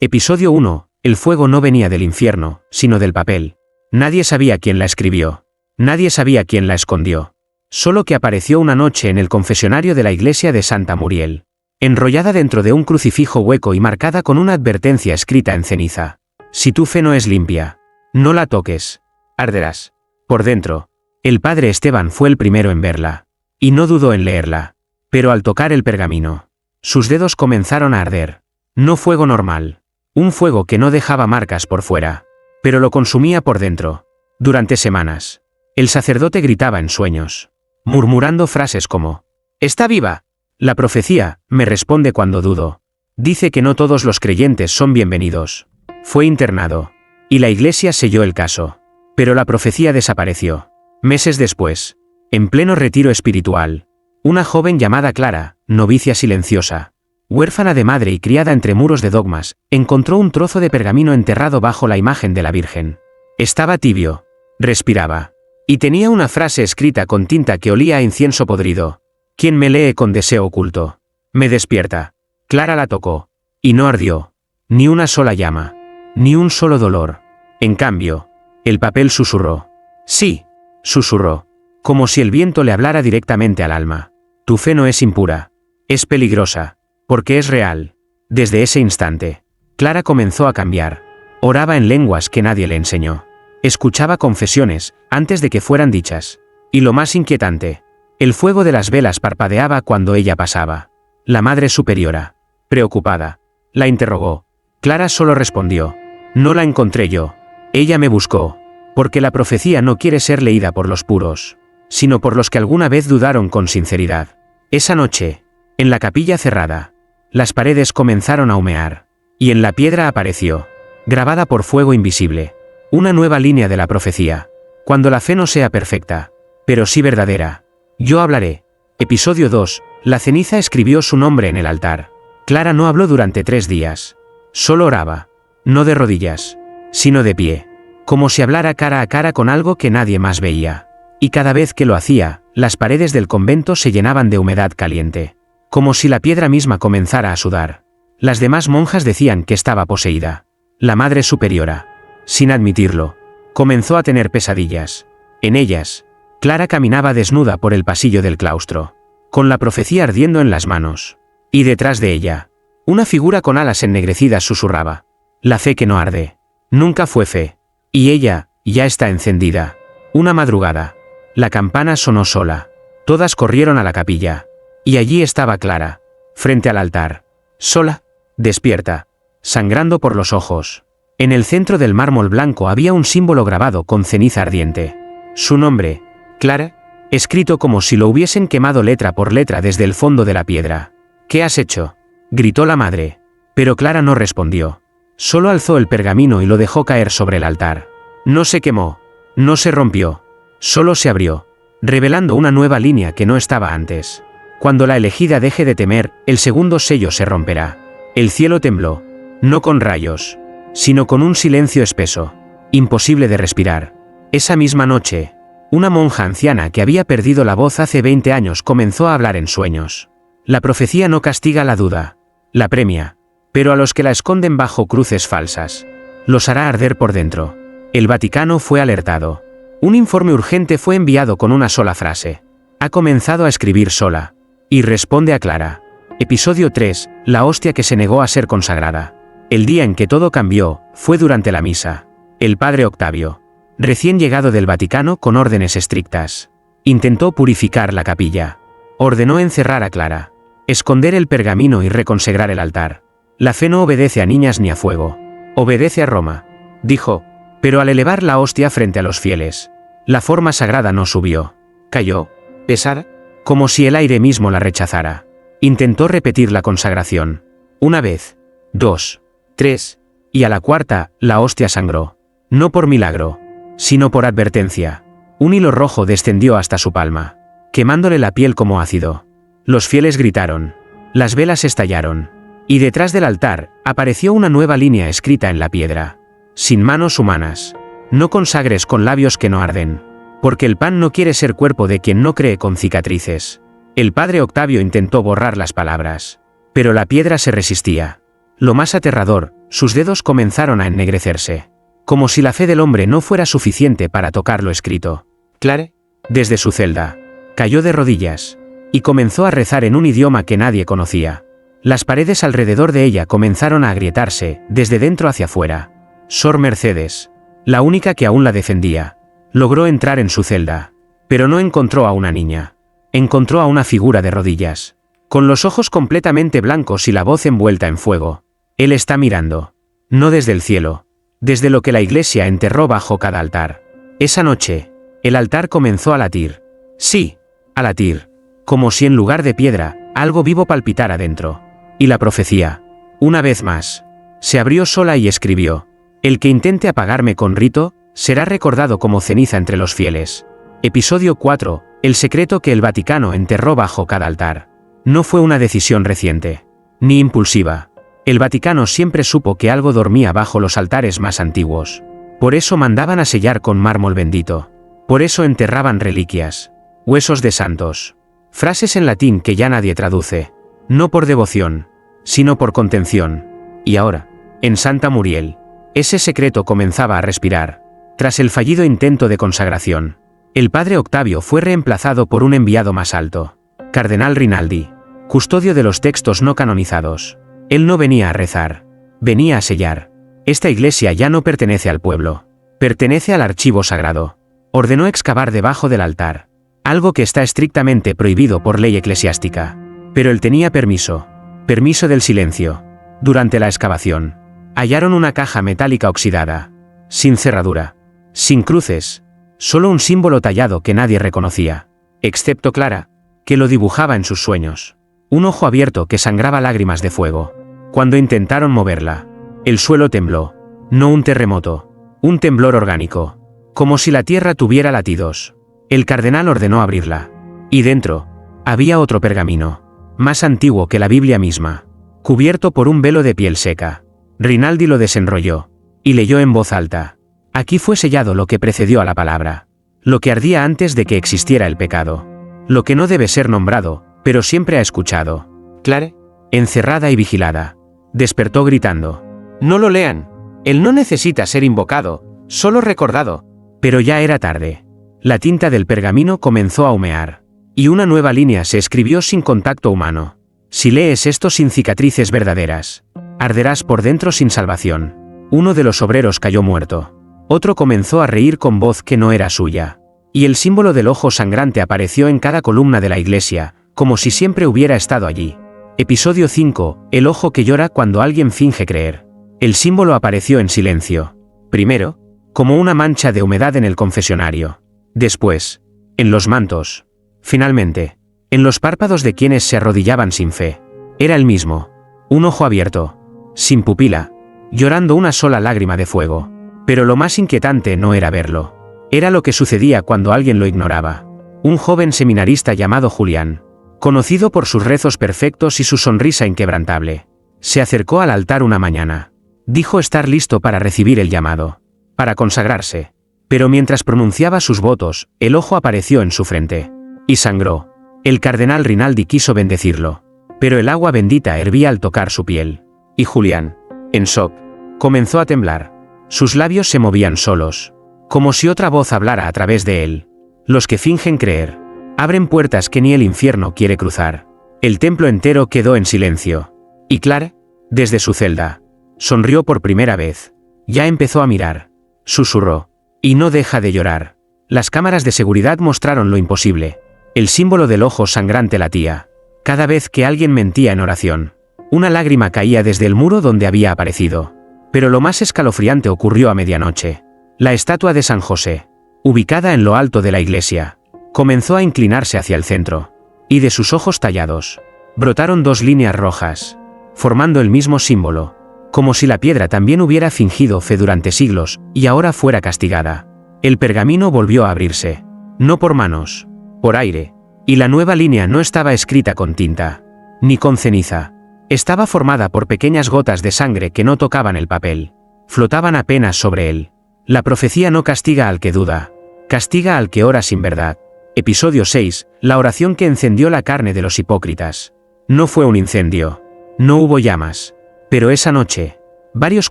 Episodio 1. El fuego no venía del infierno, sino del papel. Nadie sabía quién la escribió. Nadie sabía quién la escondió. Solo que apareció una noche en el confesionario de la iglesia de Santa Muriel, enrollada dentro de un crucifijo hueco y marcada con una advertencia escrita en ceniza. Si tu fe no es limpia, no la toques. Arderás. Por dentro. El padre Esteban fue el primero en verla. Y no dudó en leerla. Pero al tocar el pergamino, sus dedos comenzaron a arder. No fuego normal. Un fuego que no dejaba marcas por fuera, pero lo consumía por dentro. Durante semanas, el sacerdote gritaba en sueños, murmurando frases como: «¡Está viva!». La profecía me responde cuando dudo. Dice que no todos los creyentes son bienvenidos. Fue internado, y la iglesia selló el caso. Pero la profecía desapareció. Meses después, en pleno retiro espiritual, una joven llamada Clara, novicia silenciosa, huérfana de madre y criada entre muros de dogmas, encontró un trozo de pergamino enterrado bajo la imagen de la Virgen. Estaba tibio, respiraba, y tenía una frase escrita con tinta que olía a incienso podrido: «Quien me lee con deseo oculto, me despierta». Clara la tocó, y no ardió, ni una sola llama, ni un solo dolor. En cambio, el papel susurró. Sí, susurró, como si el viento le hablara directamente al alma. Tu fe no es impura, es peligrosa. Porque es real. Desde ese instante, Clara comenzó a cambiar. Oraba en lenguas que nadie le enseñó. Escuchaba confesiones antes de que fueran dichas. Y lo más inquietante, el fuego de las velas parpadeaba cuando ella pasaba. La Madre Superiora, preocupada, la interrogó. Clara solo respondió: «No la encontré yo. Ella me buscó». Porque la profecía no quiere ser leída por los puros, sino por los que alguna vez dudaron con sinceridad. Esa noche, en la capilla cerrada, las paredes comenzaron a humear, y en la piedra apareció, grabada por fuego invisible, una nueva línea de la profecía. Cuando la fe no sea perfecta, pero sí verdadera, yo hablaré. Episodio 2. La ceniza escribió su nombre en el altar. Clara no habló durante 3 días. Solo oraba, no de rodillas, sino de pie, como si hablara cara a cara con algo que nadie más veía. Y cada vez que lo hacía, las paredes del convento se llenaban de humedad caliente, como si la piedra misma comenzara a sudar. Las demás monjas decían que estaba poseída. La Madre Superiora, sin admitirlo, comenzó a tener pesadillas. En ellas, Clara caminaba desnuda por el pasillo del claustro, con la profecía ardiendo en las manos. Y detrás de ella, una figura con alas ennegrecidas susurraba: «La fe que no arde, nunca fue fe. Y ella, ya está encendida». Una madrugada, la campana sonó sola. Todas corrieron a la capilla. Y allí estaba Clara, frente al altar, sola, despierta, sangrando por los ojos. En el centro del mármol blanco había un símbolo grabado con ceniza ardiente. Su nombre, Clara, escrito como si lo hubiesen quemado letra por letra desde el fondo de la piedra. «¿Qué has hecho?», gritó la madre. Pero Clara no respondió. Solo alzó el pergamino y lo dejó caer sobre el altar. No se quemó, no se rompió, solo se abrió, revelando una nueva línea que no estaba antes. Cuando la elegida deje de temer, el segundo sello se romperá. El cielo tembló, no con rayos, sino con un silencio espeso, imposible de respirar. Esa misma noche, una monja anciana que había perdido la voz hace 20 años comenzó a hablar en sueños. La profecía no castiga la duda, la premia, pero a los que la esconden bajo cruces falsas, los hará arder por dentro. El Vaticano fue alertado. Un informe urgente fue enviado con una sola frase: «Ha comenzado a escribir sola». Y responde a Clara. Episodio 3. La hostia que se negó a ser consagrada. El día en que todo cambió fue durante la misa. El padre Octavio, recién llegado del Vaticano con órdenes estrictas, intentó purificar la capilla. Ordenó encerrar a Clara, esconder el pergamino y reconsagrar el altar. «La fe no obedece a niñas ni a fuego. Obedece a Roma», dijo. Pero al elevar la hostia frente a los fieles, la forma sagrada no subió. Cayó, pesada, como si el aire mismo la rechazara. Intentó repetir la consagración. 1 vez, 2, 3, y a la 4ª, la hostia sangró. No por milagro, sino por advertencia. Un hilo rojo descendió hasta su palma, quemándole la piel como ácido. Los fieles gritaron. Las velas estallaron. Y detrás del altar, apareció una nueva línea escrita en la piedra: «Sin manos humanas, no consagres con labios que no arden. Porque el pan no quiere ser cuerpo de quien no cree con cicatrices». El padre Octavio intentó borrar las palabras, pero la piedra se resistía. Lo más aterrador, Sus dedos comenzaron a ennegrecerse. Como si la fe del hombre no fuera suficiente para tocar lo escrito. Clare, desde su celda, cayó de rodillas y comenzó a rezar en un idioma que nadie conocía. Las paredes alrededor de ella comenzaron a agrietarse, desde dentro hacia afuera. Sor Mercedes, la única que aún la defendía, logró entrar en su celda, pero no encontró a una niña. Encontró a una figura de rodillas, con los ojos completamente blancos y la voz envuelta en fuego. Él está mirando, no desde el cielo, desde lo que la iglesia enterró bajo cada altar. Esa noche, el altar comenzó a latir. Sí, a latir, como si en lugar de piedra, algo vivo palpitara dentro. Y la profecía, una vez más, se abrió sola y escribió: el que intente apagarme con rito, será recordado como ceniza entre los fieles. Episodio 4. El secreto que el Vaticano enterró bajo cada altar. No fue una decisión reciente, ni impulsiva. El Vaticano siempre supo que algo dormía bajo los altares más antiguos. Por eso mandaban a sellar con mármol bendito. Por eso enterraban reliquias, huesos de santos, frases en latín que ya nadie traduce. No por devoción, sino por contención. Y ahora, en Santa Muriel, ese secreto comenzaba a respirar. Tras el fallido intento de consagración, el padre Octavio fue reemplazado por un enviado más alto, Cardenal Rinaldi, custodio de los textos no canonizados. Él no venía a rezar, venía a sellar. Esta iglesia ya no pertenece al pueblo, pertenece al archivo sagrado. Ordenó excavar debajo del altar, algo que está estrictamente prohibido por ley eclesiástica. Pero él tenía permiso del silencio. Durante la excavación, hallaron una caja metálica oxidada, sin cerradura, sin cruces, solo un símbolo tallado que nadie reconocía, excepto Clara, que lo dibujaba en sus sueños. Un ojo abierto que sangraba lágrimas de fuego. Cuando intentaron moverla, el suelo tembló. No un terremoto, un temblor orgánico, como si la tierra tuviera latidos. El cardenal ordenó abrirla. Y dentro, había otro pergamino, más antiguo que la Biblia misma, cubierto por un velo de piel seca. Rinaldi lo desenrolló, y leyó en voz alta. Aquí fue sellado lo que precedió a la palabra, lo que ardía antes de que existiera el pecado, lo que no debe ser nombrado, pero siempre ha escuchado. Clare, encerrada y vigilada, despertó gritando: no lo lean, él no necesita ser invocado, solo recordado. Pero ya era tarde. La tinta del pergamino comenzó a humear, y una nueva línea se escribió sin contacto humano. Si lees esto sin cicatrices verdaderas, arderás por dentro sin salvación. Uno de los obreros cayó muerto. Otro comenzó a reír con voz que no era suya. Y el símbolo del ojo sangrante apareció en cada columna de la iglesia, como si siempre hubiera estado allí. Episodio 5. El ojo que llora cuando alguien finge creer. El símbolo apareció en silencio. Primero, como una mancha de humedad en el confesionario. Después, en los mantos. Finalmente, en los párpados de quienes se arrodillaban sin fe. Era el mismo. Un ojo abierto, sin pupila, llorando una sola lágrima de fuego. Pero lo más inquietante no era verlo. Era lo que sucedía cuando alguien lo ignoraba. Un joven seminarista llamado Julián, conocido por sus rezos perfectos y su sonrisa inquebrantable, se acercó al altar una mañana. Dijo estar listo para recibir el llamado, para consagrarse. Pero mientras pronunciaba sus votos, el ojo apareció en su frente. Y sangró. El cardenal Rinaldi quiso bendecirlo, pero el agua bendita hervía al tocar su piel. Y Julián, en shock, comenzó a temblar. Sus labios se movían solos, como si otra voz hablara a través de él. Los que fingen creer, abren puertas que ni el infierno quiere cruzar. El templo entero quedó en silencio. Y Clara, desde su celda, sonrió por primera vez. Ya empezó a mirar. Susurró: y no deja de llorar. Las cámaras de seguridad mostraron lo imposible. El símbolo del ojo sangrante latía. Cada vez que alguien mentía en oración, una lágrima caía desde el muro donde había aparecido. Pero lo más escalofriante ocurrió a medianoche. La estatua de San José, ubicada en lo alto de la iglesia, comenzó a inclinarse hacia el centro. Y de sus ojos tallados, brotaron dos líneas rojas, formando el mismo símbolo, como si la piedra también hubiera fingido fe durante siglos, y ahora fuera castigada. El pergamino volvió a abrirse. No por manos, por aire. Y la nueva línea no estaba escrita con tinta, ni con ceniza. Estaba formada por pequeñas gotas de sangre que no tocaban el papel. Flotaban apenas sobre él. La profecía no castiga al que duda, castiga al que ora sin verdad. Episodio 6. La oración que encendió la carne de los hipócritas. No fue un incendio. No hubo llamas. Pero esa noche, Varios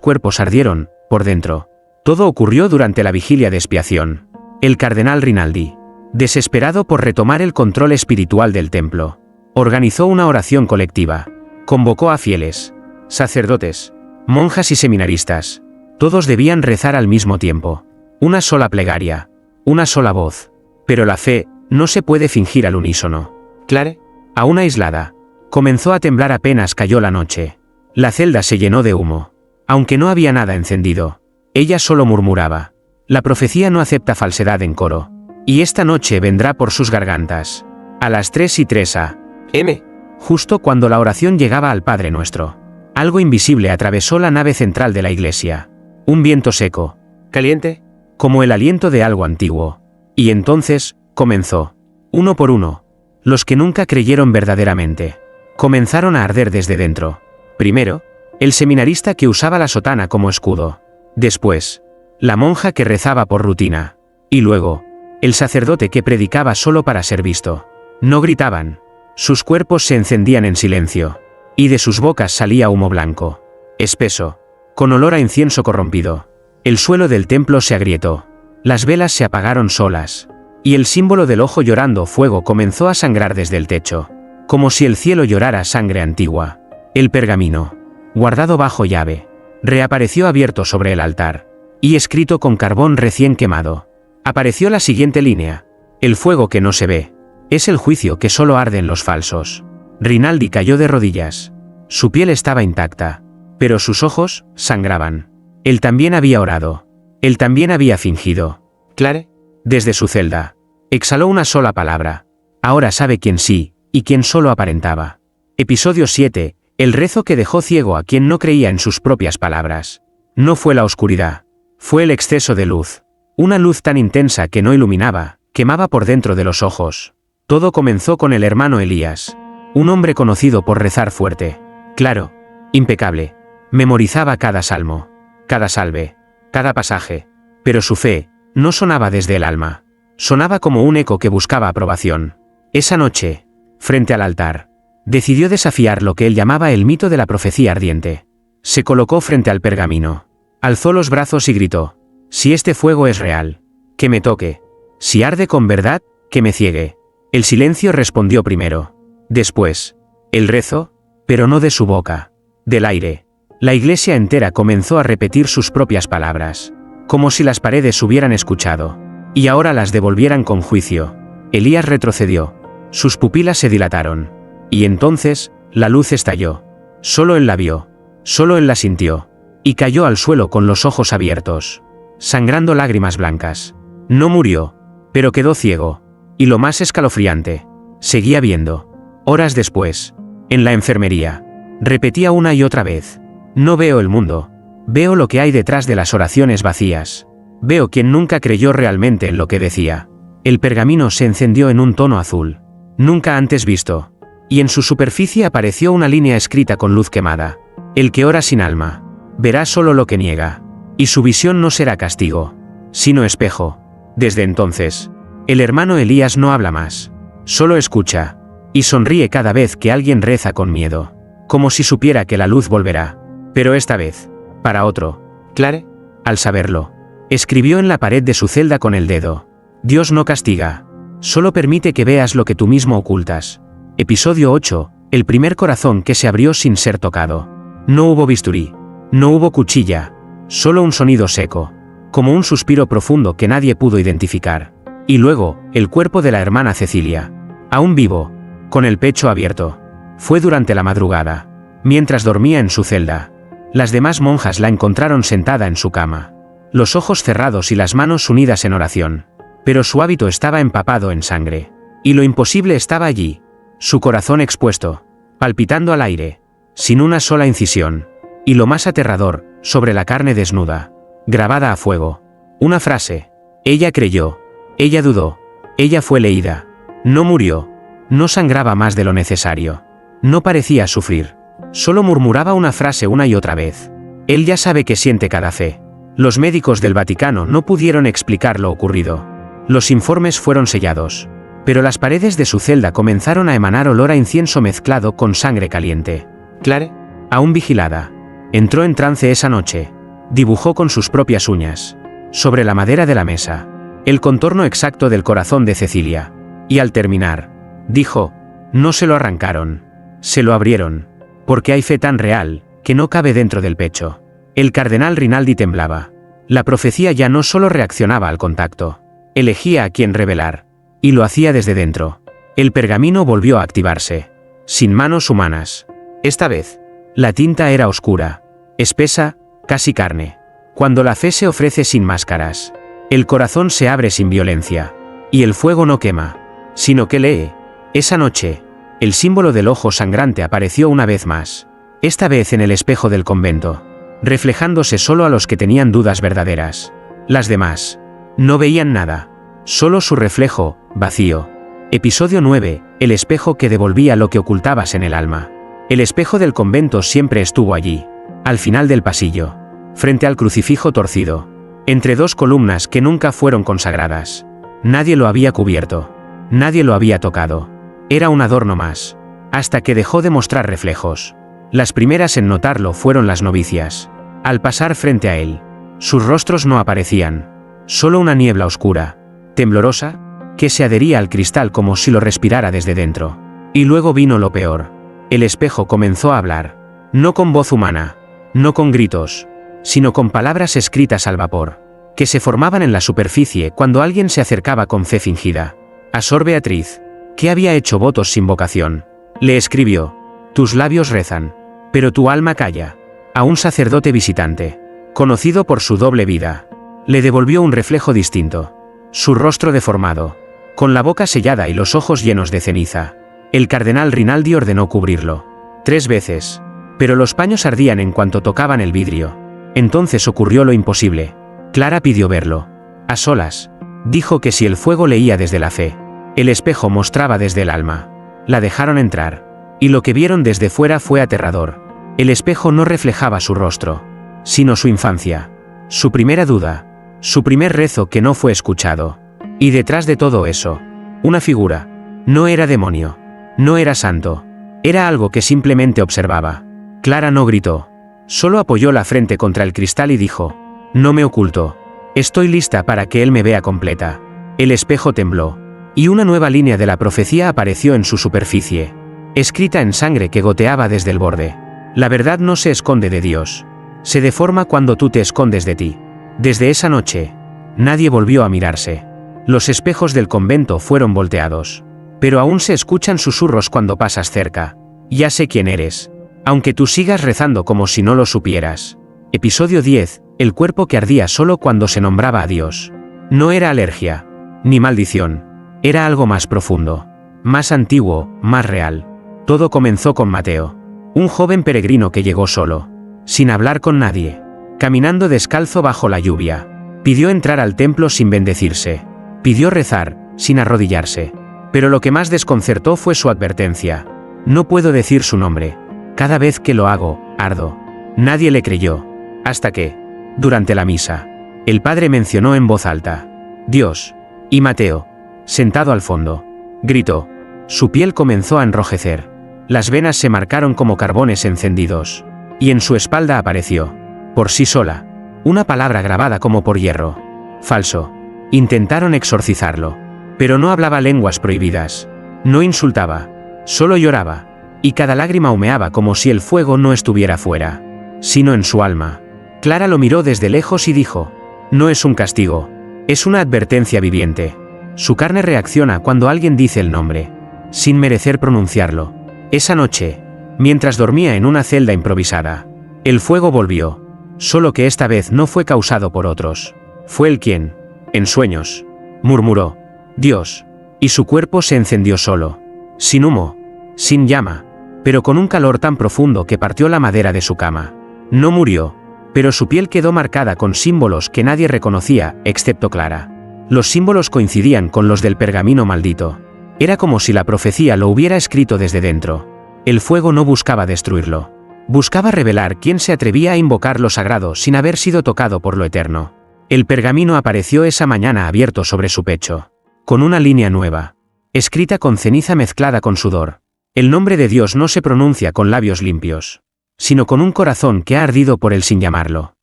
cuerpos ardieron, por dentro. Todo ocurrió durante la vigilia de expiación. El cardenal Rinaldi, desesperado por retomar el control espiritual del templo, organizó una oración colectiva. Convocó a fieles, sacerdotes, monjas y seminaristas. Todos debían rezar al mismo tiempo. Una sola plegaria, una sola voz. Pero la fe no se puede fingir al unísono. Clare, aún aislada, comenzó a temblar apenas cayó la noche. La celda se llenó de humo. Aunque no había nada encendido, ella solo murmuraba. La profecía no acepta falsedad en coro. Y esta noche vendrá por sus gargantas. A las 3:03 a.m. Justo cuando la oración llegaba al Padre Nuestro, algo invisible atravesó la nave central de la iglesia. Un viento seco, caliente, como el aliento de algo antiguo. Y entonces, comenzó. Uno por uno, los que nunca creyeron verdaderamente, comenzaron a arder desde dentro. Primero, el seminarista que usaba la sotana como escudo. Después, la monja que rezaba por rutina. Y luego, el sacerdote que predicaba solo para ser visto. No gritaban. Sus cuerpos se encendían en silencio. Y de sus bocas salía humo blanco, espeso, con olor a incienso corrompido. El suelo del templo se agrietó. Las velas se apagaron solas. Y el símbolo del ojo llorando fuego comenzó a sangrar desde el techo. Como si el cielo llorara sangre antigua. El pergamino, guardado bajo llave, reapareció abierto sobre el altar. Y escrito con carbón recién quemado. Apareció la siguiente línea. El fuego que no se ve, es el juicio que solo arde en los falsos. Rinaldi cayó de rodillas. Su piel estaba intacta, pero sus ojos sangraban. Él también había orado. Él también había fingido. Clare, desde su celda, exhaló una sola palabra. Ahora sabe quién sí, y quién solo aparentaba. Episodio 7. El rezo que dejó ciego a quien no creía en sus propias palabras. No fue la oscuridad. Fue el exceso de luz. Una luz tan intensa que no iluminaba, quemaba por dentro de los ojos. Todo comenzó con el hermano Elías. Un hombre conocido por rezar fuerte, claro, impecable. Memorizaba cada salmo, cada salve, cada pasaje. Pero su fe no sonaba desde el alma. Sonaba como un eco que buscaba aprobación. Esa noche, frente al altar, decidió desafiar lo que él llamaba el mito de la profecía ardiente. Se colocó frente al pergamino. Alzó los brazos y gritó. Si este fuego es real, que me toque. Si arde con verdad, que me ciegue. El silencio respondió primero. Después, el rezo, pero no de su boca, del aire. La iglesia entera comenzó a repetir sus propias palabras, como si las paredes hubieran escuchado, y ahora las devolvieran con juicio. Elías retrocedió. Sus pupilas se dilataron. Y entonces, la luz estalló. Solo él la vio, solo él la sintió, y cayó al suelo con los ojos abiertos, sangrando lágrimas blancas. No murió, pero quedó ciego, y lo más escalofriante, seguía viendo. Horas después, en la enfermería, repetía una y otra vez. No veo el mundo, veo lo que hay detrás de las oraciones vacías. Veo quien nunca creyó realmente en lo que decía. El pergamino se encendió en un tono azul, nunca antes visto, y en su superficie apareció una línea escrita con luz quemada. El que ora sin alma, verá solo lo que niega, y su visión no será castigo, sino espejo. Desde entonces, el hermano Elías no habla más, solo escucha. Y sonríe cada vez que alguien reza con miedo, como si supiera que la luz volverá. Pero esta vez, para otro. Clare, al saberlo, escribió en la pared de su celda con el dedo. Dios no castiga, solo permite que veas lo que tú mismo ocultas. Episodio 8. El primer corazón que se abrió sin ser tocado. No hubo bisturí, no hubo cuchilla, solo un sonido seco, como un suspiro profundo que nadie pudo identificar. Y luego, el cuerpo de la hermana Cecilia, aún vivo, con el pecho abierto. Fue durante la madrugada, mientras dormía en su celda. Las demás monjas la encontraron sentada en su cama, los ojos cerrados y las manos unidas en oración. Pero su hábito estaba empapado en sangre. Y lo imposible estaba allí, su corazón expuesto, palpitando al aire, sin una sola incisión. Y lo más aterrador, sobre la carne desnuda, grabada a fuego. Una frase. Ella creyó, ella dudó, ella fue leída. No murió. No sangraba más de lo necesario. No parecía sufrir. Solo murmuraba una frase una y otra vez. Él ya sabe que siente cada fe. Los médicos del Vaticano no pudieron explicar lo ocurrido. Los informes fueron sellados. Pero las paredes de su celda comenzaron a emanar olor a incienso mezclado con sangre caliente. Clare, aún vigilada, Entró en trance esa noche. Dibujó con sus propias uñas, sobre la madera de la mesa, el contorno exacto del corazón de Cecilia. Y al terminar, dijo: no se lo arrancaron, se lo abrieron, porque hay fe tan real, que no cabe dentro del pecho. El cardenal Rinaldi temblaba. La profecía ya no solo reaccionaba al contacto, elegía a quién revelar, y lo hacía desde dentro. El pergamino volvió a activarse, sin manos humanas. Esta vez, la tinta era oscura, espesa, casi carne. Cuando la fe se ofrece sin máscaras, el corazón se abre sin violencia, y el fuego no quema, sino que lee. Esa noche, el símbolo del ojo sangrante apareció una vez más, esta vez en el espejo del convento, reflejándose solo a los que tenían dudas verdaderas. Las demás no veían nada, solo su reflejo, vacío. Episodio 9, el espejo que devolvía lo que ocultabas en el alma. El espejo del convento siempre estuvo allí, al final del pasillo, frente al crucifijo torcido, entre dos columnas que nunca fueron consagradas. Nadie lo había cubierto, nadie lo había tocado. Era un adorno más, hasta que dejó de mostrar reflejos. Las primeras en notarlo fueron las novicias. Al pasar frente a él, sus rostros no aparecían, solo una niebla oscura, temblorosa, que se adhería al cristal como si lo respirara desde dentro. Y luego vino lo peor. El espejo comenzó a hablar, no con voz humana, no con gritos, sino con palabras escritas al vapor, que se formaban en la superficie cuando alguien se acercaba con fe fingida. A Sor Beatriz, que había hecho votos sin vocación, le escribió: tus labios rezan, pero tu alma calla. A un sacerdote visitante, conocido por su doble vida, le devolvió un reflejo distinto, su rostro deformado, con la boca sellada y los ojos llenos de ceniza. El cardenal Rinaldi ordenó cubrirlo 3 veces, pero los paños ardían en cuanto tocaban el vidrio. Entonces ocurrió lo imposible. Clara pidió verlo. A solas, dijo que si el fuego leía desde la fe, el espejo mostraba desde el alma. La dejaron entrar, y lo que vieron desde fuera fue aterrador. El espejo no reflejaba su rostro, sino su infancia, su primera duda, su primer rezo que no fue escuchado. Y detrás de todo eso, una figura. No era demonio, no era santo, era algo que simplemente observaba. Clara no gritó, solo apoyó la frente contra el cristal y dijo: no me oculto, estoy lista para que él me vea completa. El espejo tembló, y una nueva línea de la profecía apareció en su superficie, escrita en sangre que goteaba desde el borde. La verdad no se esconde de Dios, se deforma cuando tú te escondes de ti. Desde esa noche, nadie volvió a mirarse. Los espejos del convento fueron volteados, pero aún se escuchan susurros cuando pasas cerca. Ya sé quién eres, aunque tú sigas rezando como si no lo supieras. Episodio 10, el cuerpo que ardía solo cuando se nombraba a Dios. No era alergia, ni maldición, era algo más profundo, más antiguo, más real. Todo comenzó con Mateo, un joven peregrino que llegó solo, sin hablar con nadie, caminando descalzo bajo la lluvia. Pidió entrar al templo sin bendecirse. Pidió rezar, sin arrodillarse. Pero lo que más desconcertó fue su advertencia: no puedo decir su nombre. Cada vez que lo hago, ardo. Nadie le creyó. Hasta que, durante la misa, el padre mencionó en voz alta: Dios. Y Mateo, sentado al fondo, gritó. Su piel comenzó a enrojecer. Las venas se marcaron como carbones encendidos. Y en su espalda apareció, por sí sola, una palabra grabada como por hierro: falso. Intentaron exorcizarlo, pero no hablaba lenguas prohibidas, no insultaba, solo lloraba, y cada lágrima humeaba como si el fuego no estuviera fuera, sino en su alma. Clara lo miró desde lejos y dijo: no es un castigo, es una advertencia viviente. Su carne reacciona cuando alguien dice el nombre, sin merecer pronunciarlo. Esa noche, mientras dormía en una celda improvisada, el fuego volvió, solo que esta vez no fue causado por otros. Fue él quien, en sueños, murmuró: Dios, y su cuerpo se encendió solo, sin humo, sin llama, pero con un calor tan profundo que partió la madera de su cama. No murió, pero su piel quedó marcada con símbolos que nadie reconocía, excepto Clara. Los símbolos coincidían con los del pergamino maldito. Era como si la profecía lo hubiera escrito desde dentro. El fuego no buscaba destruirlo. Buscaba revelar quién se atrevía a invocar lo sagrado sin haber sido tocado por lo eterno. El pergamino apareció esa mañana abierto sobre su pecho, con una línea nueva, escrita con ceniza mezclada con sudor. El nombre de Dios no se pronuncia con labios limpios. sino con un corazón que ha ardido por él sin llamarlo.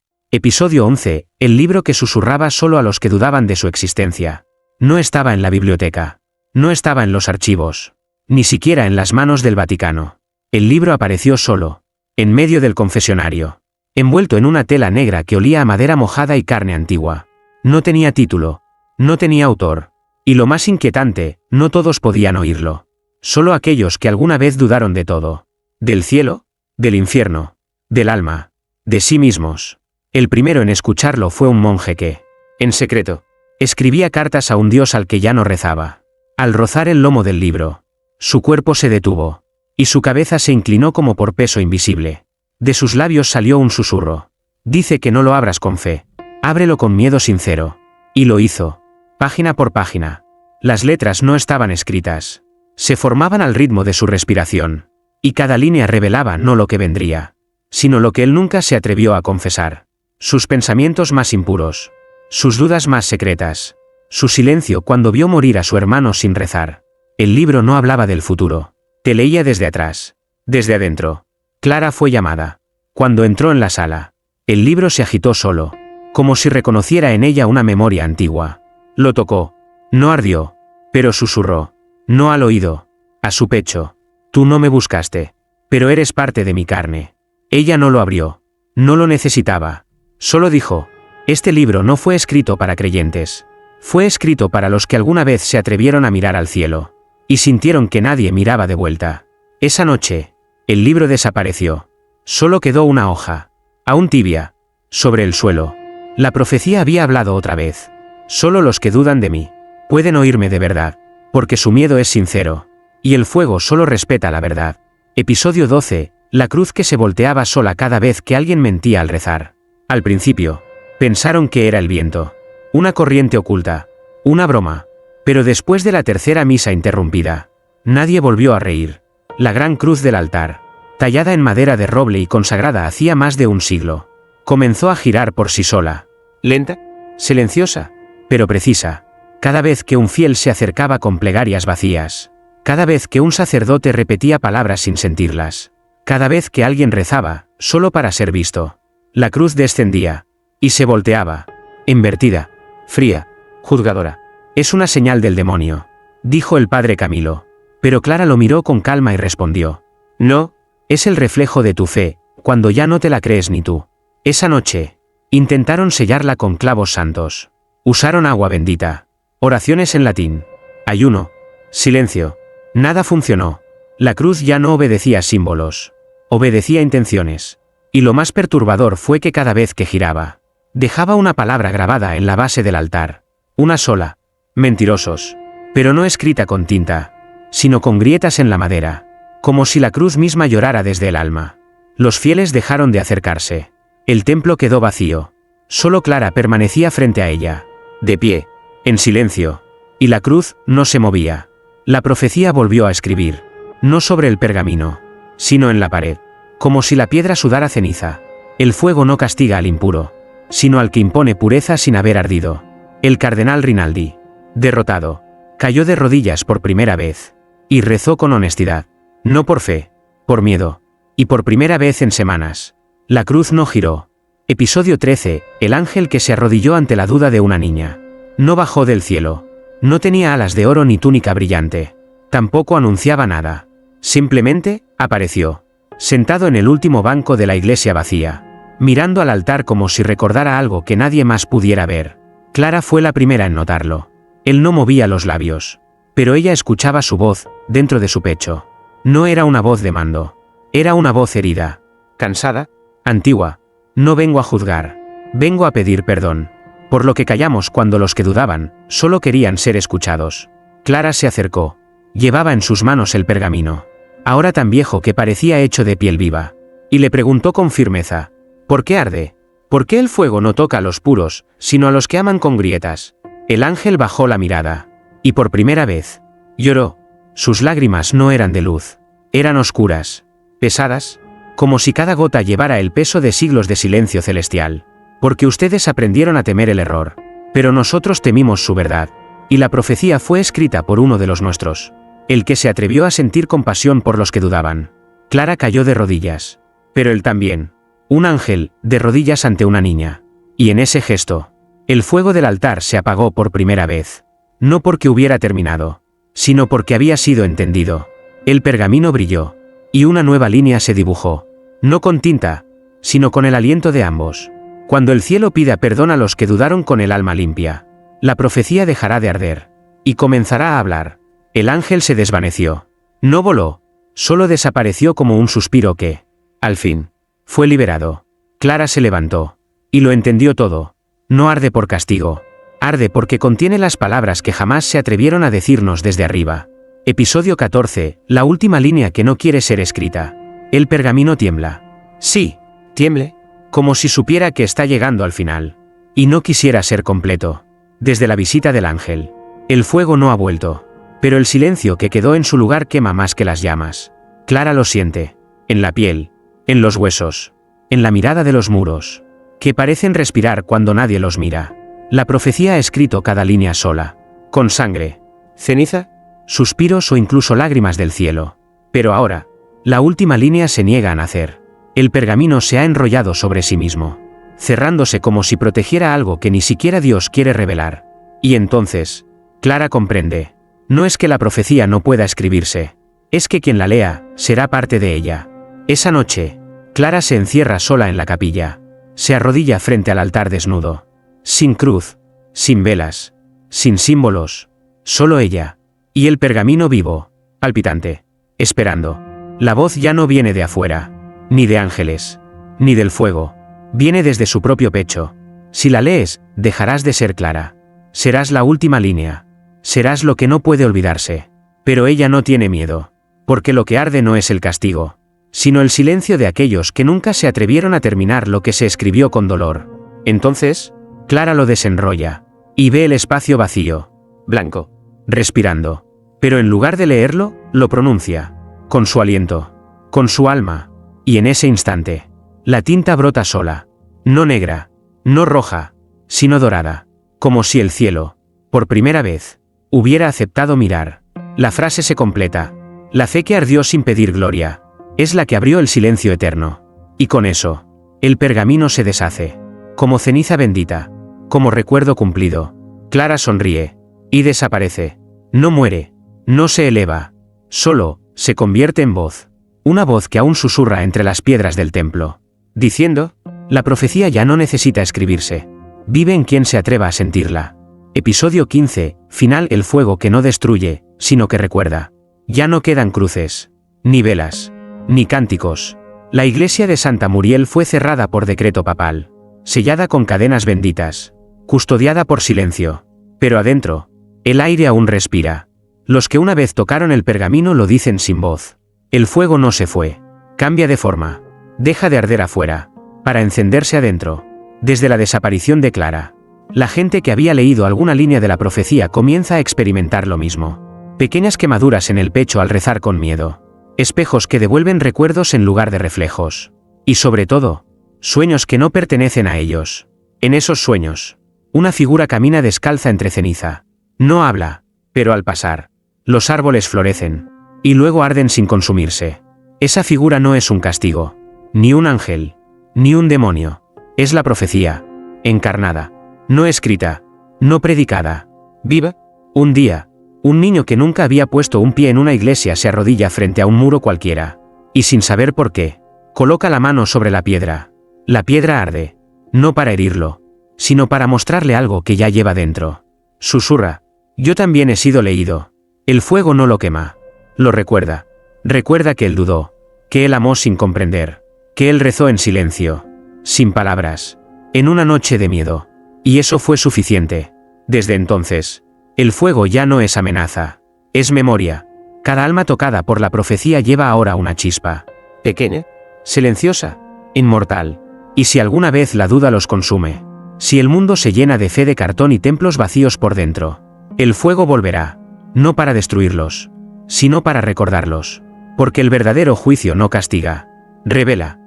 Episodio 11, el libro que susurraba solo a los que dudaban de su existencia. No estaba en la biblioteca. No estaba en los archivos. Ni siquiera en las manos del Vaticano. El libro apareció solo, en medio del confesionario, envuelto en una tela negra que olía a madera mojada y carne antigua. No tenía título, no tenía autor, y lo más inquietante, no todos podían oírlo. Solo aquellos que alguna vez dudaron de todo. Del cielo, del infierno, del alma, de sí mismos. El primero en escucharlo fue un monje que, en secreto, escribía cartas a un dios al que ya no rezaba. Al rozar el lomo del libro, su cuerpo se detuvo, y su cabeza se inclinó como por peso invisible. De sus labios salió un susurro. Dice que no lo abras con fe. Ábrelo con miedo sincero. Y lo hizo. Página por página. Las letras no estaban escritas. Se formaban al ritmo de su respiración. Y cada línea revelaba no lo que vendría, sino lo que él nunca se atrevió a confesar. Sus pensamientos más impuros. Sus dudas más secretas. Su silencio cuando vio morir a su hermano sin rezar. El libro no hablaba del futuro. Te leía desde atrás. Desde adentro. Clara fue llamada. Cuando entró en la sala, el libro se agitó solo, como si reconociera en ella una memoria antigua. Lo tocó. No ardió, pero susurró. No al oído. A su pecho. Tú no me buscaste, pero eres parte de mi carne. Ella no lo abrió. No lo necesitaba. Solo dijo, este libro no fue escrito para creyentes. Fue escrito para los que alguna vez se atrevieron a mirar al cielo, y sintieron que nadie miraba de vuelta. Esa noche, el libro desapareció. Solo quedó una hoja, aún tibia, sobre el suelo. La profecía había hablado otra vez. Solo los que dudan de mí pueden oírme de verdad, porque su miedo es sincero, y el fuego solo respeta la verdad. Episodio 12, la cruz que se volteaba sola cada vez que alguien mentía al rezar. Al principio, pensaron que era el viento, una corriente oculta, una broma, pero después de la tercera misa interrumpida, nadie volvió a reír. La gran cruz del altar, tallada en madera de roble y consagrada hacía más de un siglo, comenzó a girar por sí sola, lenta, silenciosa, pero precisa, cada vez que un fiel se acercaba con plegarias vacías, cada vez que un sacerdote repetía palabras sin sentirlas, cada vez que alguien rezaba, solo para ser visto. La cruz descendía, y se volteaba, invertida, fría, juzgadora. Es una señal del demonio, dijo el padre Camilo. Pero Clara lo miró con calma y respondió. No, es el reflejo de tu fe, cuando ya no te la crees ni tú. Esa noche, intentaron sellarla con clavos santos. Usaron agua bendita, oraciones en latín, ayuno, silencio. Nada funcionó. La cruz ya no obedecía símbolos, obedecía intenciones. Y lo más perturbador fue que cada vez que giraba, dejaba una palabra grabada en la base del altar. Una sola. Mentirosos. Pero no escrita con tinta, sino con grietas en la madera, como si la cruz misma llorara desde el alma. Los fieles dejaron de acercarse. El templo quedó vacío. Solo Clara permanecía frente a ella, de pie, en silencio, y la cruz no se movía. La profecía volvió a escribir, no sobre el pergamino, sino en la pared, como si la piedra sudara ceniza. El fuego no castiga al impuro, sino al que impone pureza sin haber ardido. El cardenal Rinaldi, derrotado, cayó de rodillas por primera vez, y rezó con honestidad, no por fe, por miedo, y por primera vez en semanas. La cruz no giró. Episodio 13, el ángel que se arrodilló ante la duda de una niña. No bajó del cielo. No tenía alas de oro ni túnica brillante. Tampoco anunciaba nada. Simplemente, apareció, sentado en el último banco de la iglesia vacía, mirando al altar como si recordara algo que nadie más pudiera ver. Clara fue la primera en notarlo. Él no movía los labios, pero ella escuchaba su voz, dentro de su pecho. No era una voz de mando. Era una voz herida, cansada, antigua. No vengo a juzgar. Vengo a pedir perdón. Por lo que callamos cuando los que dudaban, solo querían ser escuchados. Clara se acercó. Llevaba en sus manos el pergamino, ahora tan viejo que parecía hecho de piel viva, y le preguntó con firmeza, ¿por qué arde? ¿Por qué el fuego no toca a los puros, sino a los que aman con grietas? El ángel bajó la mirada, y por primera vez, lloró. Sus lágrimas no eran de luz, eran oscuras, pesadas, como si cada gota llevara el peso de siglos de silencio celestial. Porque ustedes aprendieron a temer el error, pero nosotros temimos su verdad, y la profecía fue escrita por uno de los nuestros, el que se atrevió a sentir compasión por los que dudaban. Clara cayó de rodillas. Pero él también. Un ángel, de rodillas ante una niña. Y en ese gesto, el fuego del altar se apagó por primera vez. No porque hubiera terminado, sino porque había sido entendido. El pergamino brilló, y una nueva línea se dibujó. No con tinta, sino con el aliento de ambos. Cuando el cielo pida perdón a los que dudaron con el alma limpia, la profecía dejará de arder, y comenzará a hablar. El ángel se desvaneció. No voló, solo desapareció como un suspiro que, al fin, fue liberado. Clara se levantó, y lo entendió todo. No arde por castigo, arde porque contiene las palabras que jamás se atrevieron a decirnos desde arriba. Episodio 14, la última línea que no quiere ser escrita. El pergamino tiembla. Sí, tiemble, como si supiera que está llegando al final, y no quisiera ser completo. Desde la visita del ángel, el fuego no ha vuelto, pero el silencio que quedó en su lugar quema más que las llamas. Clara lo siente, en la piel, en los huesos, en la mirada de los muros, que parecen respirar cuando nadie los mira. La profecía ha escrito cada línea sola, con sangre, ceniza, suspiros o incluso lágrimas del cielo. Pero ahora, la última línea se niega a nacer. El pergamino se ha enrollado sobre sí mismo, cerrándose como si protegiera algo que ni siquiera Dios quiere revelar. Y entonces, Clara comprende. No es que la profecía no pueda escribirse, es que quien la lea, será parte de ella. Esa noche, Clara se encierra sola en la capilla, se arrodilla frente al altar desnudo, sin cruz, sin velas, sin símbolos, solo ella, y el pergamino vivo, palpitante, esperando. La voz ya no viene de afuera, ni de ángeles, ni del fuego, viene desde su propio pecho. Si la lees, dejarás de ser Clara. Serás la última línea. Serás lo que no puede olvidarse. Pero ella no tiene miedo, porque lo que arde no es el castigo, sino el silencio de aquellos que nunca se atrevieron a terminar lo que se escribió con dolor. Entonces, Clara lo desenrolla, y ve el espacio vacío, blanco, respirando. Pero en lugar de leerlo, lo pronuncia, con su aliento, con su alma, y en ese instante, la tinta brota sola, no negra, no roja, sino dorada, como si el cielo, por primera vez, hubiera aceptado mirar. La frase se completa. La fe que ardió sin pedir gloria, es la que abrió el silencio eterno. Y con eso, el pergamino se deshace, como ceniza bendita, como recuerdo cumplido. Clara sonríe, y desaparece. No muere, no se eleva, solo, se convierte en voz. Una voz que aún susurra entre las piedras del templo, diciendo, la profecía ya no necesita escribirse. Vive en quien se atreva a sentirla. Episodio 15, final. El fuego que no destruye, sino que recuerda. Ya no quedan cruces, ni velas, ni cánticos. La iglesia de Santa Muriel fue cerrada por decreto papal, sellada con cadenas benditas, custodiada por silencio. Pero adentro, el aire aún respira. Los que una vez tocaron el pergamino lo dicen sin voz. El fuego no se fue, cambia de forma, deja de arder afuera, para encenderse adentro. Desde la desaparición de Clara, la gente que había leído alguna línea de la profecía comienza a experimentar lo mismo. Pequeñas quemaduras en el pecho al rezar con miedo. Espejos que devuelven recuerdos en lugar de reflejos. Y sobre todo, sueños que no pertenecen a ellos. En esos sueños, una figura camina descalza entre ceniza. No habla, pero al pasar, los árboles florecen, y luego arden sin consumirse. Esa figura no es un castigo, ni un ángel, ni un demonio. Es la profecía, encarnada, no escrita, no predicada, viva. Un día, un niño que nunca había puesto un pie en una iglesia se arrodilla frente a un muro cualquiera, y sin saber por qué, coloca la mano sobre la piedra. La piedra arde, no para herirlo, sino para mostrarle algo que ya lleva dentro. Susurra, yo también he sido leído. El fuego no lo quema, lo recuerda. Recuerda que él dudó, que él amó sin comprender, que él rezó en silencio, sin palabras, en una noche de miedo. Y eso fue suficiente. Desde entonces, el fuego ya no es amenaza, es memoria. Cada alma tocada por la profecía lleva ahora una chispa, pequeña, silenciosa, inmortal. Y si alguna vez la duda los consume, si el mundo se llena de fe de cartón y templos vacíos por dentro, el fuego volverá, no para destruirlos, sino para recordarlos. Porque el verdadero juicio no castiga, revela.